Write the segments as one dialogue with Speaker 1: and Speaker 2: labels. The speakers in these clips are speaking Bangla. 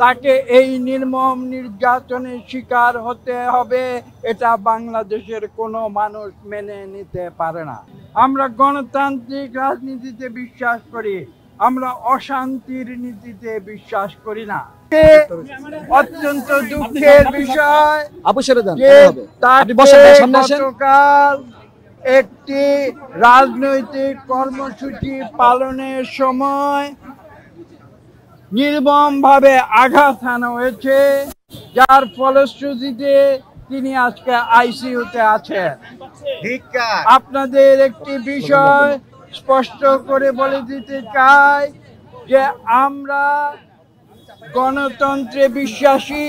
Speaker 1: তাকে এই নির্মম নির্যাতনের শিকার হতে হবে, এটা বাংলাদেশের কোনো মানুষ মেনে নিতে পারে না। আমরা গণতান্ত্রিক রাজনীতিতে বিশ্বাস করি, আমরা অশান্তির নীতিতে বিশ্বাস করি না। অত্যন্ত দুঃখের বিষয় যে গতকাল একটি রাজনৈতিক কর্মসূচি পালনের সময় নির্মমভাবে আঘাত হানা হয়েছে, যার ফলশ্রুতিতে তিনি আজকে আইসিইউতে আছেন। আপনাদের একটি বিষয় স্পষ্ট করে বলে দিতে চাই যে আমরা গণতন্ত্রে বিশ্বাসী,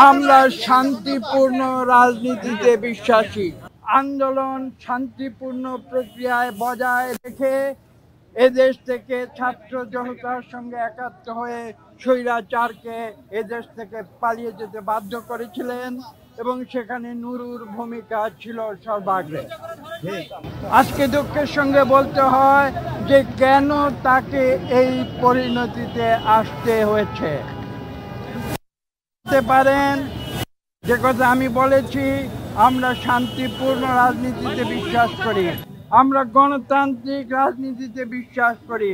Speaker 1: আমরা শান্তিপূর্ণ রাজনীতিতে বিশ্বাসী। আন্দোলন শান্তিপূর্ণ প্রক্রিয়ায় বজায় রেখে এদেশ থেকে ছাত্র জনতার সঙ্গে একাত্ম হয়ে স্বৈরাচারকে এদেশ থেকে পালিয়ে যেতে বাধ্য করেছিলেন এবং সেখানে নুরুর ভূমিকা ছিল সর্বাগ্রে। আজকে দুঃখের সঙ্গে বলতে হয় যে কেন তাকে এই পরিণতিতে আসতে হয়েছে। বলতে পারেন যে কথা আমি বলেছি, আমরা শান্তিপূর্ণ রাজনীতিতে বিশ্বাস করি, আমরা গণতান্ত্রিক রাজনীতিতে বিশ্বাস করি,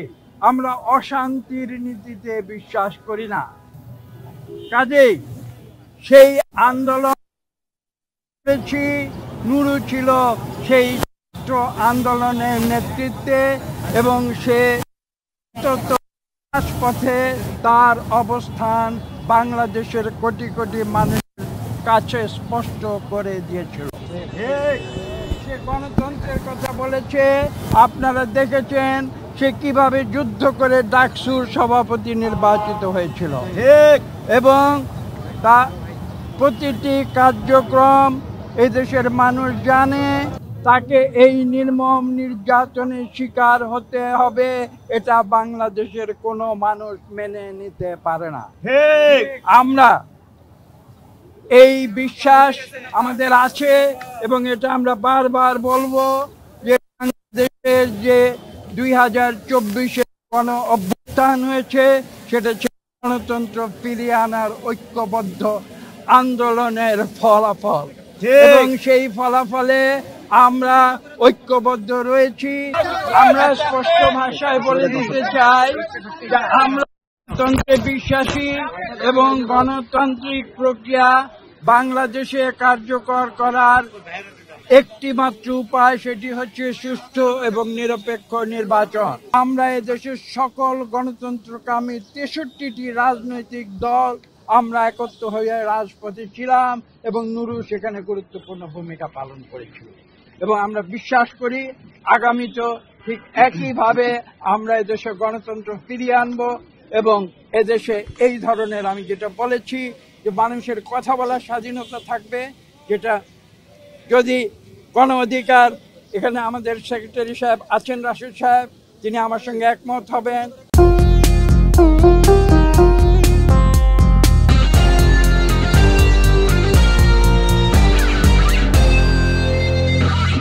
Speaker 1: আমরা অশান্তির নীতিতে বিশ্বাস করি না। কাজেই সেই আন্দোলন করেছি, নুরু ছিল সেই ছাত্র আন্দোলনের নেতৃত্বে এবং সে রাজপথে তার অবস্থান বাংলাদেশের কোটি কোটি মানুষের কাছে স্পষ্ট করে দিয়েছিল। সে গণতন্ত্রের কথা বলেছে, আপনারা দেখেছেন সে কিভাবে যুদ্ধ করে ডাকসুর সভাপতি নির্বাচিত হয়েছিল এবং তা প্রতিটি কার্যক্রম এদেশের মানুষ জানে। তাকে এই নির্মম নির্যাতনের শিকার হতে হবে, এটা বাংলাদেশের কোনো মানুষ মেনে নিতে পারে না। আমরা এই বিশ্বাস আমাদের আছে এবং এটা আমরা বারবার বলবো যে বাংলাদেশের যে 2024-এ গণ অভ্যুত্থান হয়েছে সেটা গণতন্ত্র ফিরিয়ে আনার ঐক্যবদ্ধ আন্দোলনের ফলাফল এবং সেই ফলাফলে আমরা ঐক্যবদ্ধ রয়েছি। আমরা স্পষ্ট ভাষায় বলে দিতে চাই যে আমরা গণতন্ত্রে বিশ্বাসী এবং গণতান্ত্রিক প্রক্রিয়া বাংলাদেশে কার্যকর করার একটি মাত্র উপায়, সেটি হচ্ছে সুষ্ঠু এবং নিরপেক্ষ নির্বাচন। আমরা এদেশের সকল গণতন্ত্রকামী 63টি রাজনৈতিক দল আমরা একত্র হয়ে রাজপথে ছিলাম এবং নুরু সেখানে গুরুত্বপূর্ণ ভূমিকা পালন করেছিল এবং আমরা বিশ্বাস করি আগামীতেও ঠিক একইভাবে আমরা এদেশে গণতন্ত্র ফিরিয়ে আনবো এবং এদেশে এই ধরনের, আমি যেটা বলেছি যে মানুষের কথা বলার স্বাধীনতা থাকবে, যেটা যদি গণ অধিকার, এখানে আমাদের সেক্রেটারি সাহেব আছেন, রাশেদ সাহেব, তিনি আমার সঙ্গে একমত হবেন।